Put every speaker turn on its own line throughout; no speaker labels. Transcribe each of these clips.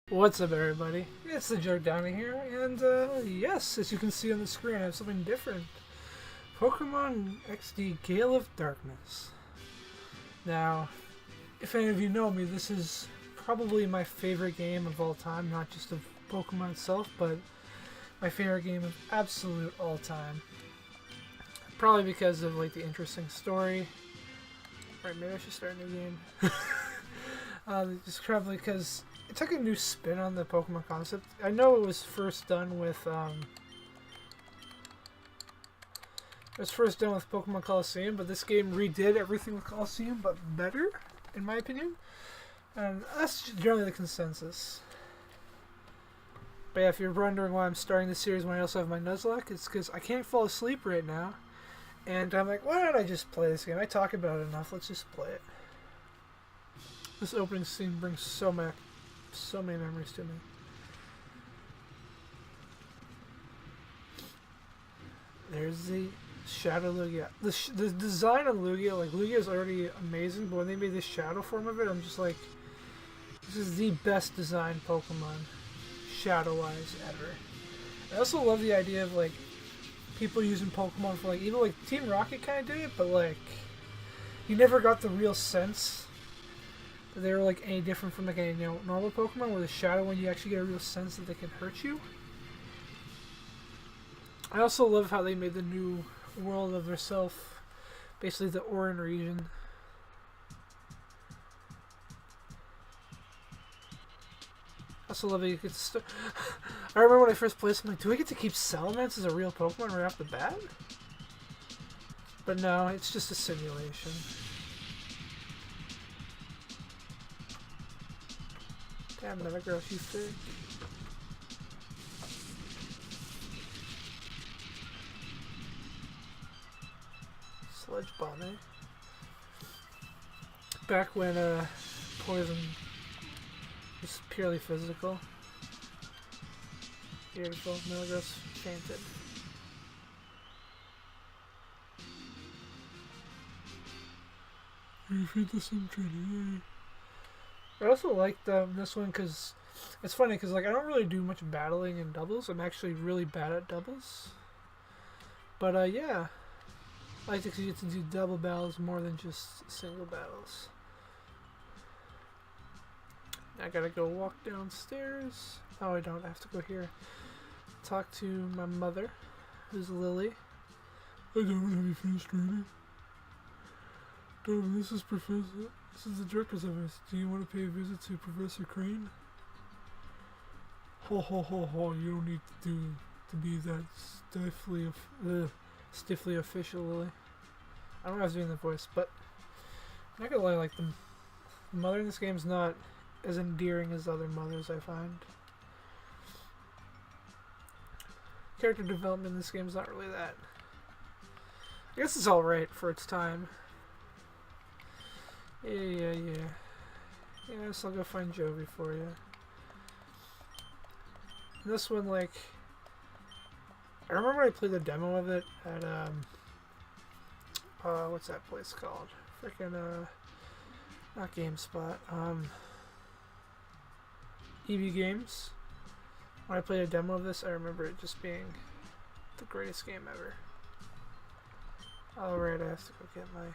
What's up, everybody? It's TheJerkdonny here, and yes, as you can see on the screen, I have something different. Pokemon XD Gale of Darkness. Now, if any of you know me, this is probably my favorite game of all time, not just of Pokemon itself, but my favorite game of absolute all time. Probably because of like the interesting story. Right, maybe I should start a new game. Just probably because it took a new spin on the Pokemon concept. I know it was first done with Pokemon Colosseum, but this game redid everything with Colosseum, but better, in my opinion. And that's generally the consensus. But yeah, if you're wondering why I'm starting this series when I also have my Nuzlocke, it's because I can't fall asleep right now. And I'm like, why don't I just play this game? I talk about it enough, let's just play it. This opening scene brings so many memories to me. There's the Shadow Lugia. The design on Lugia, like Lugia is already amazing, but when they made this shadow form of it, I'm just like, this is the best designed Pokemon, shadow-wise, ever. I also love the idea of like people using Pokemon for like, even like Team Rocket kind of did it, but like you never got the real sense that they were like any different from like a normal Pokemon, where the shadow one you actually get a real sense that they can hurt you. I also love how they made the new world of herself, basically the Orin region. I also love that you could I remember when I first played something, do I get to keep Salamence as a real Pokemon right off the bat? But no, it's just a simulation. Damn, Metagross, you thick. Sludge Bomb, eh? Back when poison was purely physical. Beautiful. Metagross fainted. You feed the Symphony. I also like this one because it's funny because like I don't really do much battling in doubles. I'm actually really bad at doubles. But yeah, I like to get to do double battles more than just single battles. I gotta go walk downstairs. Oh, I don't. I have to go here. Talk to my mother, who's Lily. I don't have you finished reading. Darling, this is the director's office. Do you want to pay a visit to Professor Crane? Ho ho ho ho, you don't need to be that stiffly official, Lily. I don't know how I was doing the voice, but I'm not gonna lie, like the mother in this game is not as endearing as other mothers I find. Character development in this game is not really that. I guess it's alright for its time. Yeah. Yes, I'll go find Jovi for you. And this one, like, I remember I played the demo of it at, what's that place called? Freaking, not GameSpot, EV Games. When I played a demo of this, I remember it just being the greatest game ever. Alright, I have to go get my...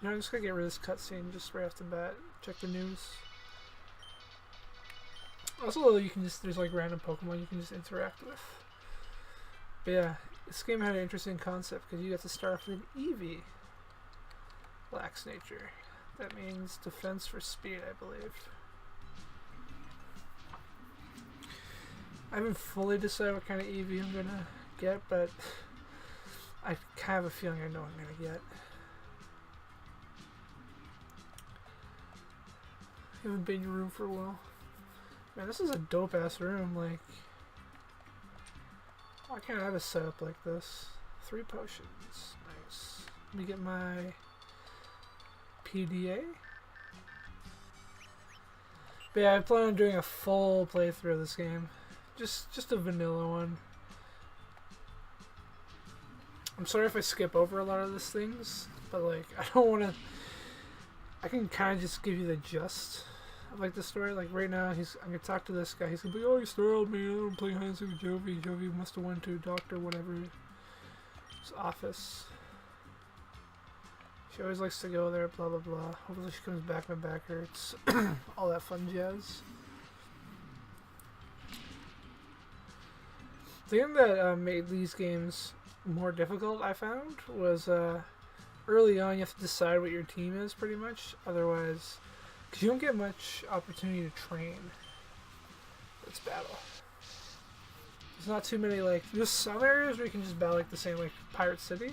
You know, I'm just gonna get rid of this cutscene just right off the bat. Check the news. Also, you can just, there's like random Pokemon you can just interact with. But yeah, this game had an interesting concept because you got to start off with an Eevee. Lax nature. That means defense for speed, I believe. I haven't fully decided what kind of Eevee I'm gonna get, but I have a feeling I know what I'm gonna get. I haven't been in your room for a while. Man, this is a dope ass room, like, why can't I have a setup like this? 3 potions. Nice. Let me get my PDA. But yeah, I plan on doing a full playthrough of this game. Just a vanilla one. I'm sorry if I skip over a lot of these things, but like, I don't want to... I can kind of just give you the gist like the story. Like right now, I'm gonna talk to this guy. He's gonna be, oh, you startled me. I'm playing hide and seek with Jovi. Jovi must have went to a doctor, whatever. His office. She always likes to go there. Blah blah blah. Hopefully she comes back. My back hurts. All that fun jazz. The thing that made these games more difficult, I found, was early on you have to decide what your team is, pretty much. Otherwise, because you don't get much opportunity to train. Let's battle. There's not too many, like, there's some areas where you can just battle like the same, like Pirate City,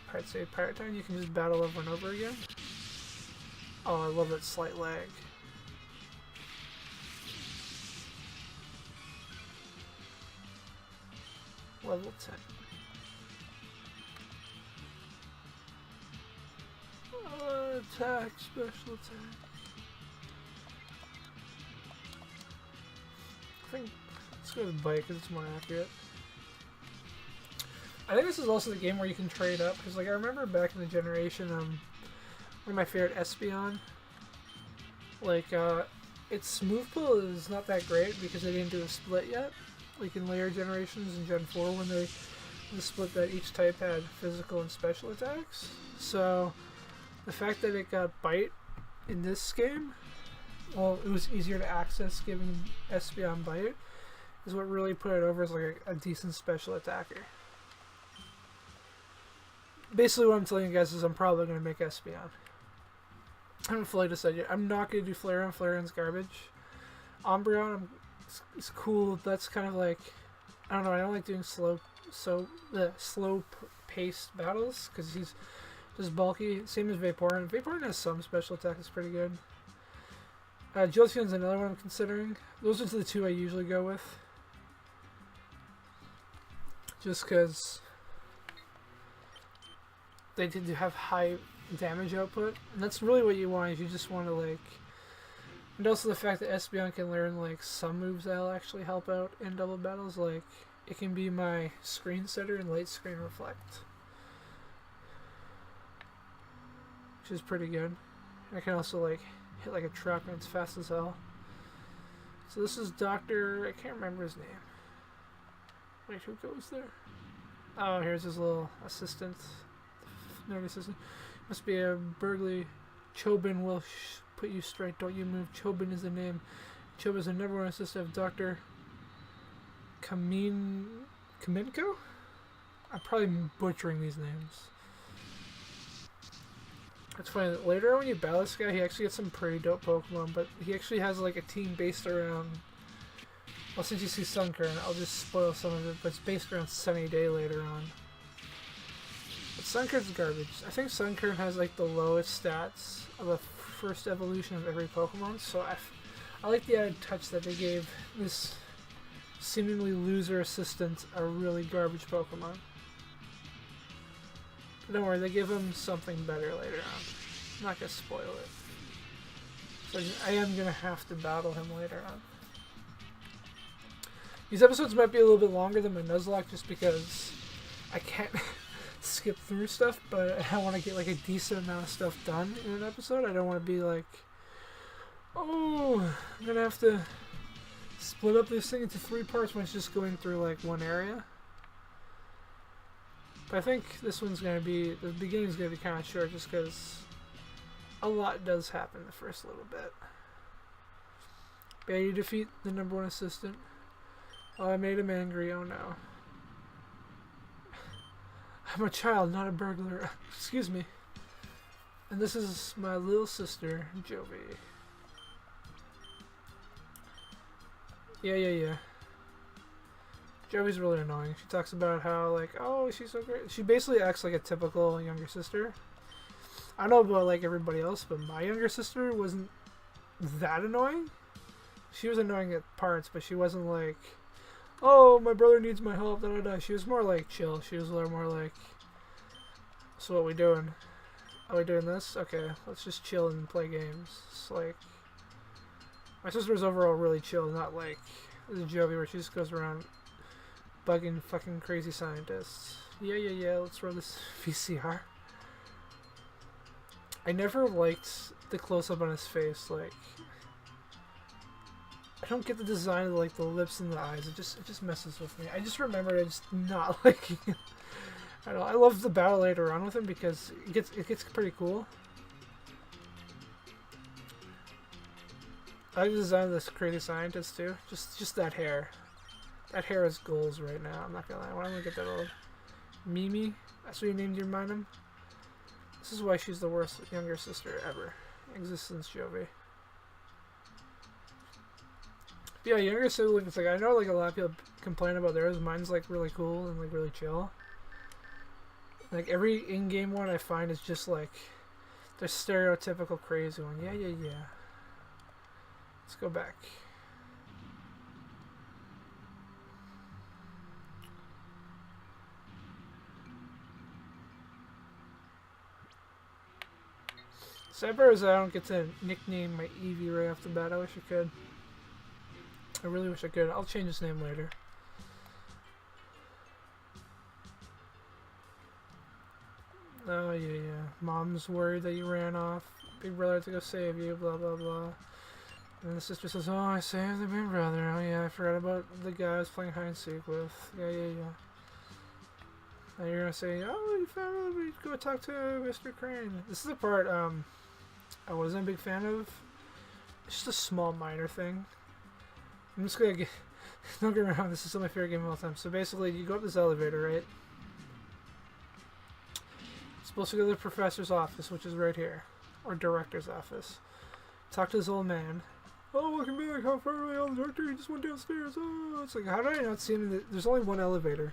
Pirate Town. You can just battle over and over again. Oh, I love that slight lag. Level 10. Attack, special attack. I think let's go with bite because it's more accurate. I think this is also the game where you can trade up, because like I remember back in the generation, one of my favorite Espeon, like its move pool is not that great because they didn't do a split yet, like in later generations in Gen 4 when they split that each type had physical and special attacks. So the fact that it got bite in this game, well, it was easier to access giving Espeon bite, is what really put it over as like a decent special attacker. Basically what I'm telling you guys is I'm probably going to make Espeon. I haven't fully decided yet. I'm not going to do Flareon. Flareon's garbage. Umbreon, it's cool. That's kind of like, I don't know, I don't like doing slow paced battles because he's just bulky. Same as Vaporeon. Vaporeon has some special attack that's pretty good. Jolteon's another one I'm considering. Those are the two I usually go with. Just because they tend to have high damage output. And that's really what you want, is you just want to like... And also the fact that Espeon can learn like some moves that'll actually help out in double battles. Like, it can be my screen setter and late screen reflect, which is pretty good. I can also like hit like a truck and it's fast as hell. So this is Dr. I can't remember his name. Wait, who goes there? Oh, here's his little assistant. Nerd assistant. Must be a burgly. Chobin will put you straight. Don't you move. Chobin is the name. Chobin is the number one assistant of Dr. Kamenko? I'm probably butchering these names. It's funny that later on when you battle this guy, he actually gets some pretty dope Pokemon, but he actually has like a team based around... Well, since you see Sunkern, I'll just spoil some of it, but it's based around Sunny Day later on. But Sunkern's garbage. I think Sunkern has like the lowest stats of the first evolution of every Pokemon, so I like the added touch that they gave this seemingly loser assistant a really garbage Pokemon. But don't worry, they give him something better later on. I'm not going to spoil it. So I am going to have to battle him later on. These episodes might be a little bit longer than my Nuzlocke just because I can't skip through stuff, but I want to get like a decent amount of stuff done in an episode. I don't want to be like, oh, I'm going to have to split up this thing into 3 parts when it's just going through like one area. But I think this one's going to be, the beginning's going to be kind of short just because a lot does happen the first little bit. But yeah, you defeat the number 1 assistant. Oh, I made him angry. Oh no. I'm a child, not a burglar. Excuse me. And this is my little sister, Jovi. Yeah. Jovi's really annoying. She talks about how, like, oh, she's so great. She basically acts like a typical younger sister. I don't know about, like, everybody else, but my younger sister wasn't that annoying. She was annoying at parts, but she wasn't like, oh, my brother needs my help, da-da-da. She was more, like, chill. She was a little more like, so what we doing? Are we doing this? Okay, let's just chill and play games. It's like, my sister was overall really chill, not like the Jovi where she just goes around bugging fucking crazy scientists. Yeah, let's run this VCR. I never liked the close-up on his face, like, I don't get the design of like the lips and the eyes. It just messes with me. I just remember I just not liking it. I don't know. I love the battle later on with him because it gets pretty cool. I like the design of this crazy scientist too. Just that hair. That hair is goals right now. I'm not gonna lie. Why don't we get that old Mimi? That's what you named your Minum. This is why she's the worst younger sister ever. Existence Jovi. Yeah, younger siblings, like I know like a lot of people complain about theirs. Mine's like really cool and like really chill. Like every in-game one I find is just like the stereotypical crazy one. Yeah. Let's go back. Sad part is I don't get to nickname my Eevee right off the bat. I wish I could. I really wish I could. I'll change his name later. Oh, yeah. Mom's worried that you ran off. Big brother had to go save you, blah, blah, blah. And the sister says, oh, I saved the big brother. Oh, yeah, I forgot about the guy I was playing hide and seek with. Yeah. And you're going to say, oh, you found me. Go talk to Mr. Crane. This is the part I wasn't a big fan of. It's just a small, minor thing. I'm just going to get... Don't get me wrong, this is still my favorite game of all time. So basically, you go up this elevator, right? Supposed to go to the professor's office, which is right here, or director's office. Talk to this old man. Oh, welcome back. How far away on the director? He just went downstairs. Oh, it's like, how did I not see him? There's only one elevator.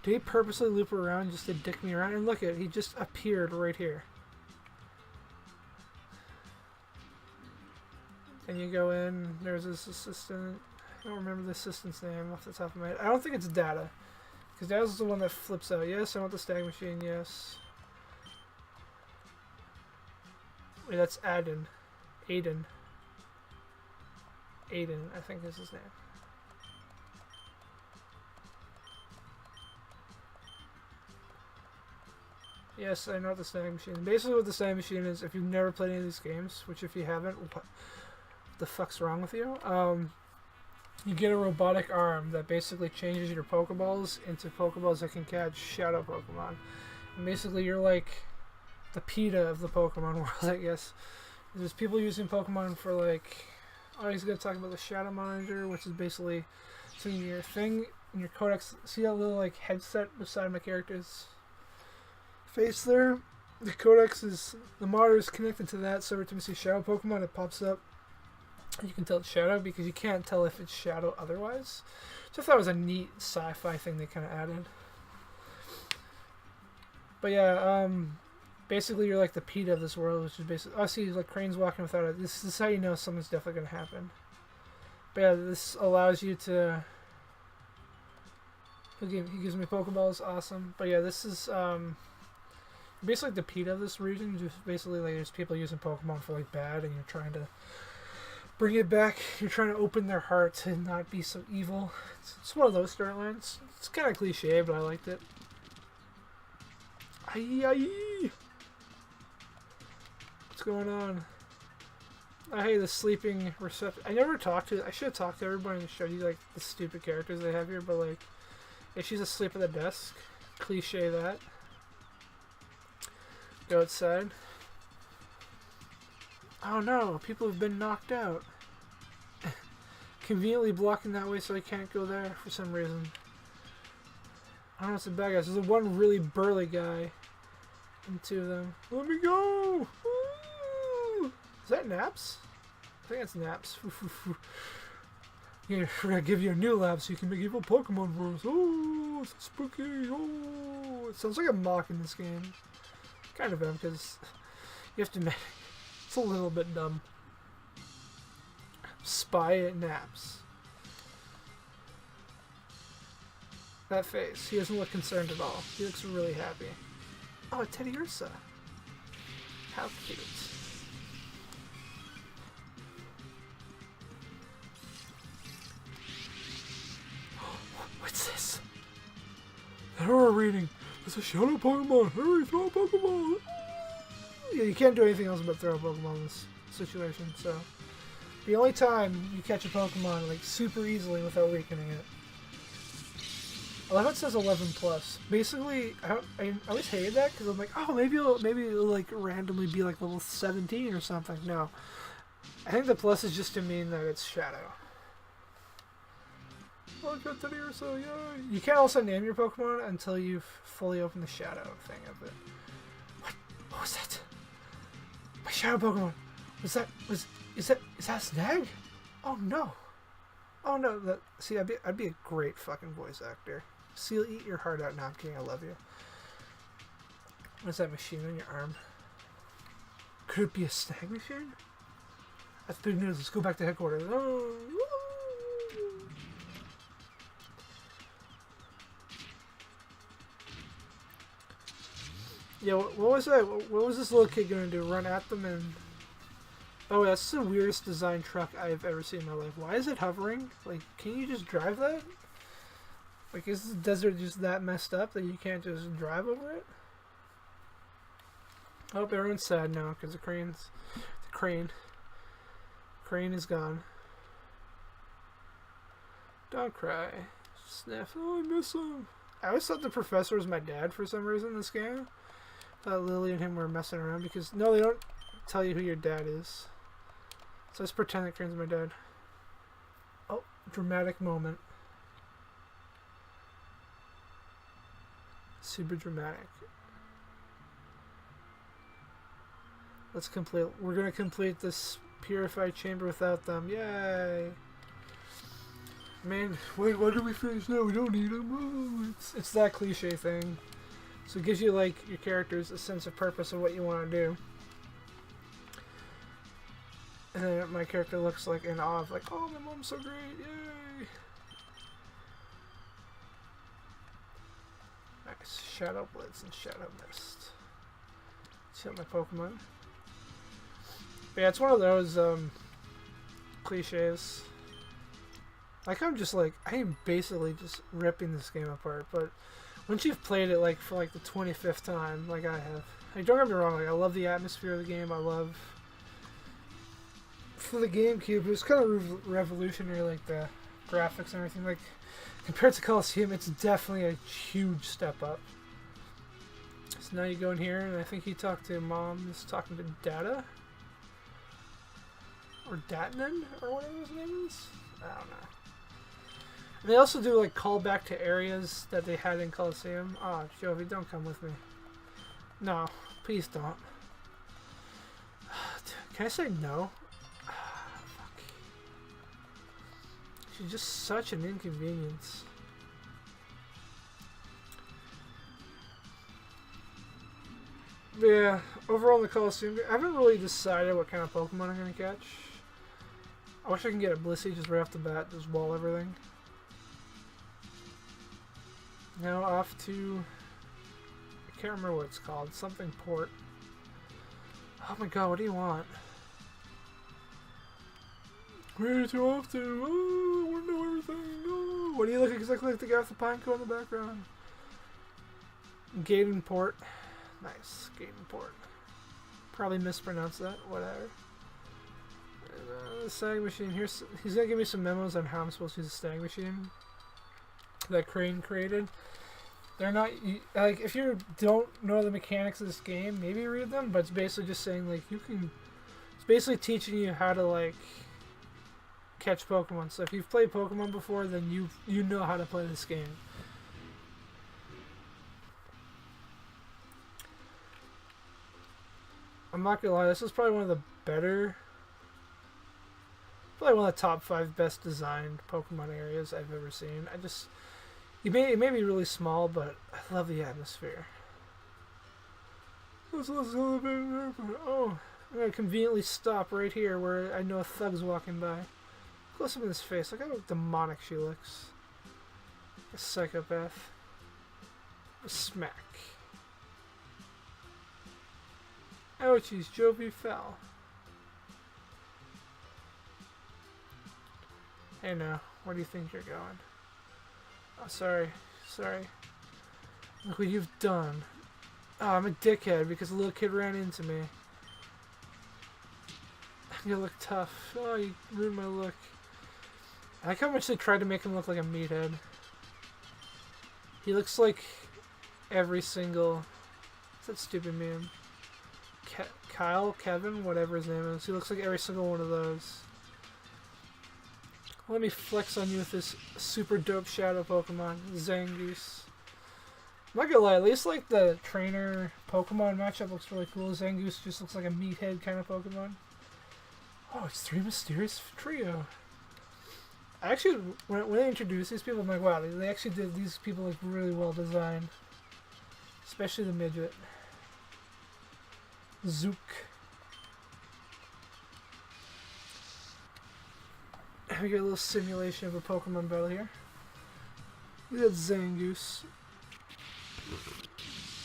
Did he purposely loop around just to dick me around? And look at, he just appeared right here. And you go in. There's this assistant. I don't remember the assistant's name off the top of my head. I don't think it's Data, because Data's the one that flips out. Yes, I want the stag machine. Yes. Wait, that's Aiden. Aiden, I think is his name. Yes, I know what the stag machine. Basically what the stag machine is, if you've never played any of these games, which if you haven't, what the fuck's wrong with you? You get a robotic arm that basically changes your Pokeballs into Pokeballs that can catch Shadow Pokemon. And basically you're like the PETA of the Pokemon world, I guess. There's people using Pokemon for like, oh, he's gonna talk about the Shadow Monitor, which is basically, so your thing in your codex, see that little like headset beside my character's face there? The codex is, the monitor is connected to that, so every time you see Shadow Pokemon, it pops up. You can tell it's Shadow because you can't tell if it's Shadow otherwise. So I thought it was a neat sci-fi thing they kind of added. But yeah, basically you're like the PETA of this world, which is basically, oh, see, like Crane's walking without it. This is how you know something's definitely going to happen. But yeah, this allows you to, he gives me Pokeballs, awesome. But yeah, this is basically the PETA of this region. Just basically like there's people using Pokemon for like bad, and you're trying to bring it back. You're trying to open their heart and not be so evil. It's one of those storylines. It's kind of cliche, but I liked it. Aye. What's going on? Hey, the sleeping reception. I never talked to. I should have talked to everybody and showed you like the stupid characters they have here, but like, if she's asleep at the desk, cliche that. Go outside. Oh no, people have been knocked out. Conveniently blocking that way so I can't go there for some reason. I don't know what's the bad guys. There's the one really burly guy. And two of them. Let me go! Woo! Is that Naps? I think that's Naps. Yeah, we're gonna give you a new lab so you can make evil Pokemon for us. Oh, it's spooky. Oh, it sounds like a mock in this game. Kind of am, because you have to make it's a little bit dumb. Spy at Naps. That face. He doesn't look concerned at all. He looks really happy. Oh, Teddy Ursa. How cute. What's this? The horror reading. It's a Shadow Pokemon. Hurry, throw a Pokemon. Yeah, you can't do anything else but throw a Pokemon in this situation, so. The only time you catch a Pokemon like super easily without weakening it. I love how it says 11 plus. Basically, I always hated that because I'm like, oh, maybe it'll like randomly be like level 17 or something. No, I think the plus is just to mean that it's Shadow. Oh, I got 30 or so, yeah. You can't also name your Pokemon until you've fully opened the Shadow thing of it. What was that? My Shadow Pokemon. Is that a Snag? Oh no. Oh no. See, I'd be a great fucking voice actor. Seal, eat your heart out. No, I'm kidding. I love you. What's that machine on your arm? Could it be a Snag machine? That's big news. Let's go back to headquarters. Oh. Yeah, what was that? What was this little kid gonna do? Run at them and... Oh, that's the weirdest design truck I've ever seen in my life. Why is it hovering? Like, can you just drive that? Like, is the desert just that messed up that you can't just drive over it? Oh, everyone's sad now because the crane is gone. Don't cry. Sniff. Oh, I miss him. I always thought the professor was my dad for some reason in this game. I thought Lily and him were messing around because, no, they don't tell you who your dad is. So let's pretend that Crane's my dad. Oh, dramatic moment. Super dramatic. Let's complete. We're gonna complete this purified chamber without them. Yay! Man, wait, why did we finish now? We don't need them. Oh, it's that cliche thing. So it gives you, like, your characters a sense of purpose of what you want to do. And then my character looks like in awe of, like, oh, my mom's so great, yay! Nice. Shadow Blitz and Shadow Mist. Let's hit my Pokemon. But yeah, it's one of those, cliches. Like, I'm just like, I am basically just ripping this game apart, but once you've played it, like, for, like, the 25th time, like I have, like, don't get me wrong, like, I love the atmosphere of the game, I love, for the GameCube, it was kind of revolutionary, like, the graphics and everything, like, compared to Coliseum, it's definitely a huge step up. So now you go in here, and I think he talked to Mom, is talking to Data? Or Datnan? Or whatever his name is? I don't know. And they also do, like, callback to areas that they had in Coliseum. Oh, Jovi, don't come with me. No, please don't. Can I say no? Fuck. She's just such an inconvenience. But yeah, overall in the Coliseum, I haven't really decided what kind of Pokemon I'm going to catch. I wish I can get a Blissey just right off the bat, just wall everything. Now off to, I can't remember what it's called, something port. Oh my god, what do you want? Way too often, oh, I want to know everything, no. What do you look exactly like the guy with the pine cone in the background? Gaiden port. Nice, Gaiden port. Probably mispronounced that, whatever. And, the Stag Machine, he's gonna give me some memos on how I'm supposed to use the Stag Machine that Crane created. They're not, like, if you don't know the mechanics of this game, maybe read them, but it's basically just saying, like, it's basically teaching you how to, like, catch Pokemon. So if you've played Pokemon before, then you know how to play this game. I'm not gonna lie, this is probably one of the better, probably one of the top 5 best designed Pokemon areas I've ever seen. It may be really small, but I love the atmosphere. Oh, I'm gonna conveniently stop right here where I know a thug's walking by. Close up in his face. Look how demonic she looks. A psychopath. A smack. Ouchies, Jovi fell. Hey now, where do you think you're going? Oh, sorry. Look what you've done. Oh, I'm a dickhead because a little kid ran into me. You look tough. Oh, you ruined my look. I like how much they tried to make him look like a meathead. He looks like every single... What's that stupid meme? Kevin, whatever his name is. He looks like every single one of those. Let me flex on you with this super dope shadow Pokemon, Zangoose. I'm not gonna lie, at least like the trainer Pokemon matchup looks really cool. Zangoose just looks like a meathead kind of Pokemon. Oh, it's 3 Mysterious Trio. I actually, when they introduced these people, I'm like, wow, they actually did these people like really well designed. Especially the midget. Zook. We get a little simulation of a Pokemon battle here. Look at that Zangoose.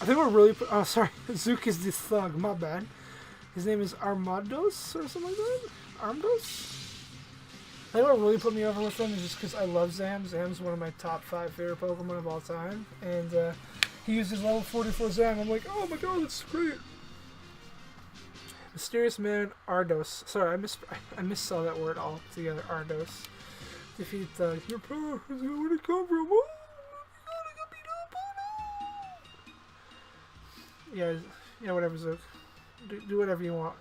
I think we're really... Oh, sorry. Zook is the thug. My bad. His name is Armados or something like that? Armados? I think what really put me over with him is just because I love Zam. Zam's one of my top 5 favorite Pokemon of all time. And he uses level 44 Zam. I'm like, oh my god, that's great. Mysterious Man Ardos. Sorry, I missaw that word altogether. Ardos. Defeat Thug. Your power is where to come from. Oh, yeah, whatever, Zook. Do whatever you want.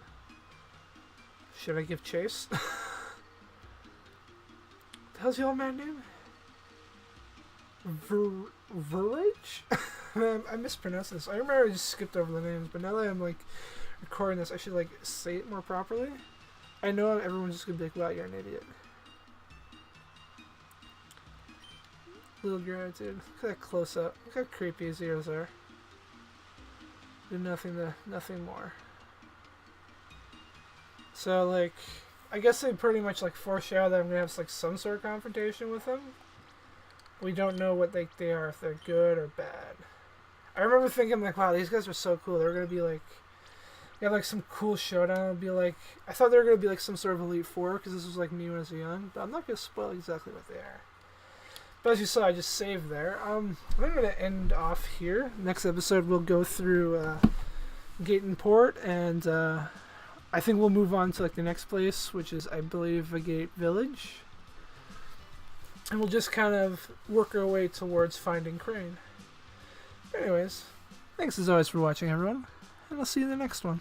Should I give chase? The hell's the old man name? Village? Man, I mispronounced this. I remember I just skipped over the names, but now that I'm like recording this, I should like say it more properly. I know everyone's just gonna be like, wow, you're an idiot. Little gratitude. Look at that close up. Look how creepy his ears are. Do nothing more. So like, I guess they pretty much like foreshadow that I'm gonna have like some sort of confrontation with them. We don't know what they are, if they're good or bad. I remember thinking like, wow, these guys are so cool. They're gonna be like, they have like some cool showdown. It'd be like, I thought they were gonna be like some sort of Elite Four because this was like me when I was young. But I'm not gonna spoil exactly what they are. But as you saw, I just saved there. I'm gonna end off here. Next episode we'll go through Gate and Port, and I think we'll move on to like the next place, which is I believe a Gate Village. And we'll just kind of work our way towards finding Crane. Anyways, thanks as always for watching, everyone, and I'll see you in the next one.